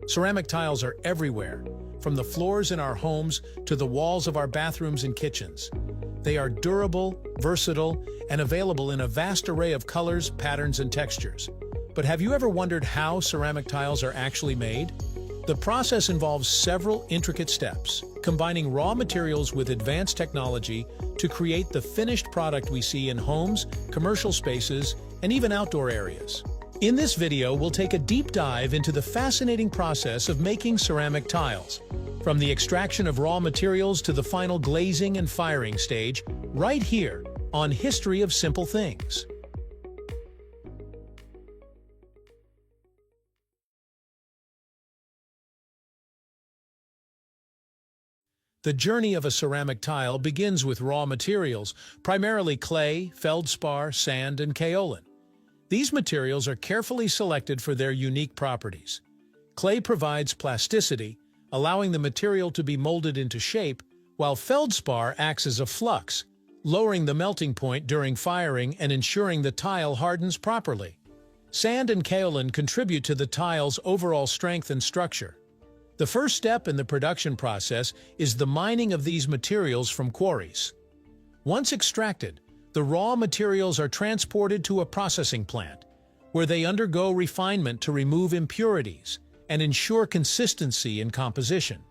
Ceramic tiles are everywhere, from the floors in our homes to the walls of our bathrooms and kitchens. They are durable, versatile, and available in a vast array of colors, patterns, and textures. But have you ever wondered how ceramic tiles are actually made? The process involves several intricate steps, combining raw materials with advanced technology to create the finished product we see in homes, commercial spaces, and even outdoor areas. In this video, we'll take a deep dive into the fascinating process of making ceramic tiles, from the extraction of raw materials to the final glazing and firing stage, right here on History of Simple Things. The journey of a ceramic tile begins with raw materials, primarily clay, feldspar, sand, and kaolin. These materials are carefully selected for their unique properties. Clay provides plasticity, allowing the material to be molded into shape, while feldspar acts as a flux, lowering the melting point during firing and ensuring the tile hardens properly. Sand and kaolin contribute to the tile's overall strength and structure. The first step in the production process is the mining of these materials from quarries. Once extracted, the raw materials are transported to a processing plant, where they undergo refinement to remove impurities and ensure consistency in composition.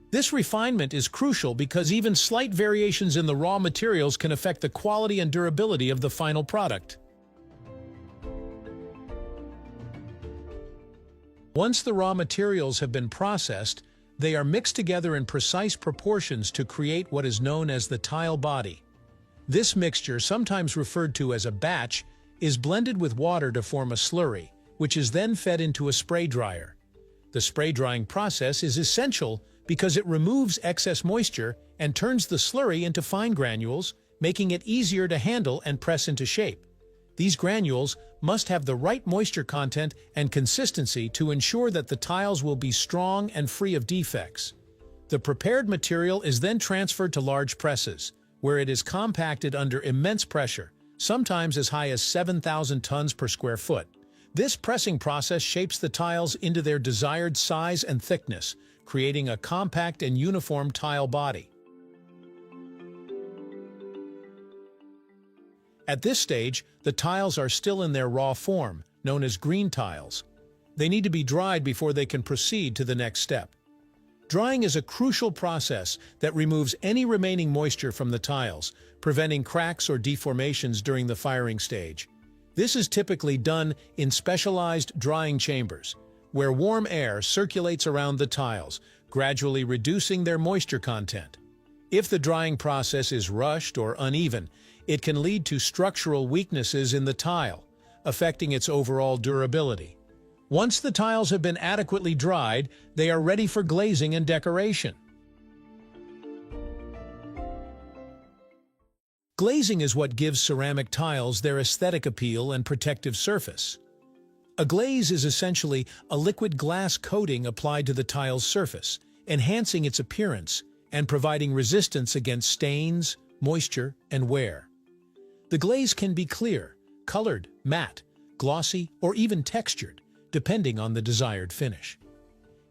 This refinement is crucial because even slight variations in the raw materials can affect the quality and durability of the final product. Once the raw materials have been processed, they are mixed together in precise proportions to create what is known as the tile body. This mixture, sometimes referred to as a batch, is blended with water to form a slurry, which is then fed into a spray dryer. The spray drying process is essential because it removes excess moisture and turns the slurry into fine granules, making it easier to handle and press into shape. These granules must have the right moisture content and consistency to ensure that the tiles will be strong and free of defects. The prepared material is then transferred to large presses, where it is compacted under immense pressure, sometimes as high as 7,000 tons per square foot. This pressing process shapes the tiles into their desired size and thickness, creating a compact and uniform tile body. At this stage, the tiles are still in their raw form, known as green tiles. They need to be dried before they can proceed to the next step. Drying is a crucial process that removes any remaining moisture from the tiles, preventing cracks or deformations during the firing stage. This is typically done in specialized drying chambers, where warm air circulates around the tiles, gradually reducing their moisture content. If the drying process is rushed or uneven, it can lead to structural weaknesses in the tile, affecting its overall durability. Once the tiles have been adequately dried, they are ready for glazing and decoration. Glazing is what gives ceramic tiles their aesthetic appeal and protective surface. A glaze is essentially a liquid glass coating applied to the tile's surface, enhancing its appearance and providing resistance against stains, moisture, and wear. The glaze can be clear, colored, matte, glossy, or even textured, depending on the desired finish.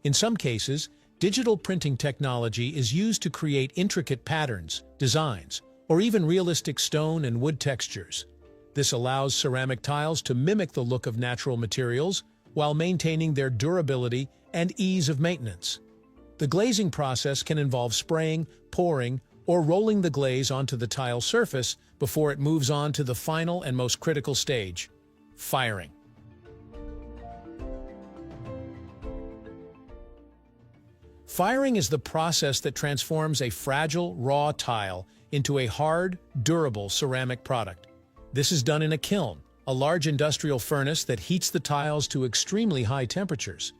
In some cases, digital printing technology is used to create intricate patterns, designs, or even realistic stone and wood textures. This allows ceramic tiles to mimic the look of natural materials while maintaining their durability and ease of maintenance. The glazing process can involve spraying, pouring, or rolling the glaze onto the tile surface before it moves on to the final and most critical stage, firing. Firing is the process that transforms a fragile, raw tile into a hard, durable ceramic product. This is done in a kiln, a large industrial furnace that heats the tiles to extremely high temperatures,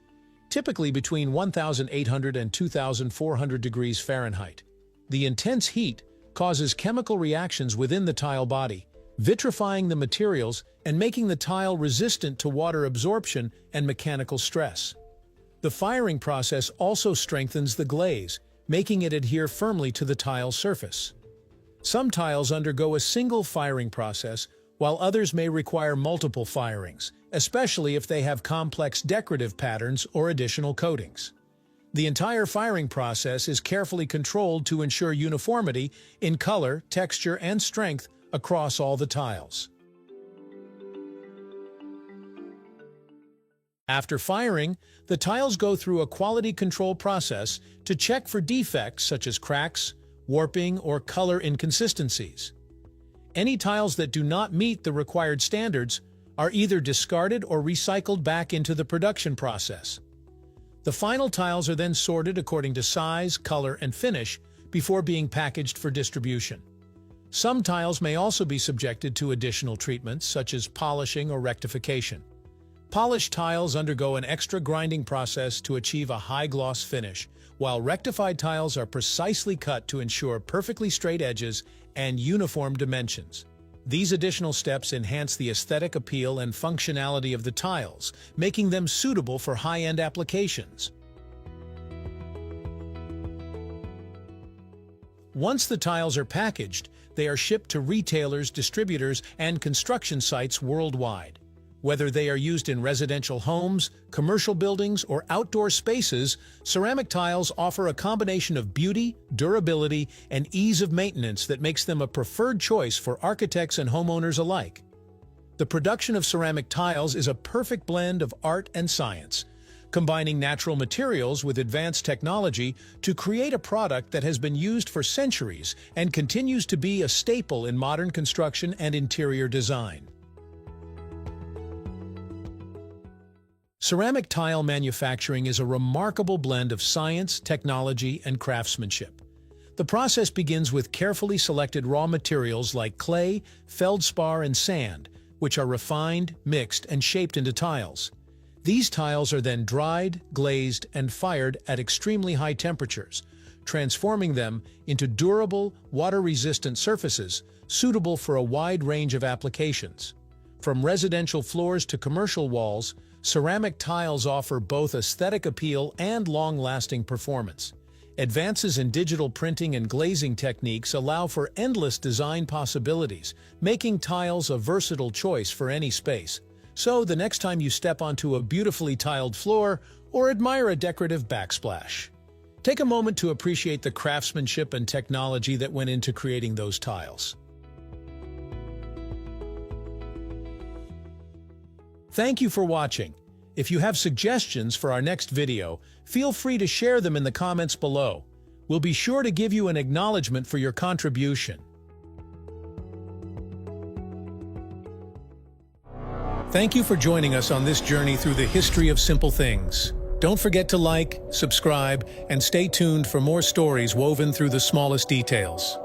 typically between 1,800 and 2,400 degrees Fahrenheit. The intense heat causes chemical reactions within the tile body, vitrifying the materials and making the tile resistant to water absorption and mechanical stress. The firing process also strengthens the glaze, making it adhere firmly to the tile surface. Some tiles undergo a single firing process, while others may require multiple firings, especially if they have complex decorative patterns or additional coatings. The entire firing process is carefully controlled to ensure uniformity in color, texture, and strength across all the tiles. After firing, the tiles go through a quality control process to check for defects such as cracks, warping, or color inconsistencies. Any tiles that do not meet the required standards are either discarded or recycled back into the production process. The final tiles are then sorted according to size, color, and finish before being packaged for distribution. Some tiles may also be subjected to additional treatments such as polishing or rectification. Polished tiles undergo an extra grinding process to achieve a high-gloss finish, while rectified tiles are precisely cut to ensure perfectly straight edges and uniform dimensions. These additional steps enhance the aesthetic appeal and functionality of the tiles, making them suitable for high-end applications. Once the tiles are packaged, they are shipped to retailers, distributors, and construction sites worldwide. Whether they are used in residential homes, commercial buildings, or outdoor spaces, ceramic tiles offer a combination of beauty, durability, and ease of maintenance that makes them a preferred choice for architects and homeowners alike. The production of ceramic tiles is a perfect blend of art and science, combining natural materials with advanced technology to create a product that has been used for centuries and continues to be a staple in modern construction and interior design. Ceramic tile manufacturing is a remarkable blend of science, technology, and craftsmanship. The process begins with carefully selected raw materials like clay, feldspar, and sand, which are refined, mixed, and shaped into tiles. These tiles are then dried, glazed, and fired at extremely high temperatures, transforming them into durable, water-resistant surfaces suitable for a wide range of applications. From residential floors to commercial walls, ceramic tiles offer both aesthetic appeal and long-lasting performance. Advances in digital printing and glazing techniques allow for endless design possibilities, making tiles a versatile choice for any space. So, the next time you step onto a beautifully tiled floor or admire a decorative backsplash, take a moment to appreciate the craftsmanship and technology that went into creating those tiles. Thank you for watching. If you have suggestions for our next video, feel free to share them in the comments below. We'll be sure to give you an acknowledgement for your contribution. Thank you for joining us on this journey through the history of simple things. Don't forget to like, subscribe, and stay tuned for more stories woven through the smallest details.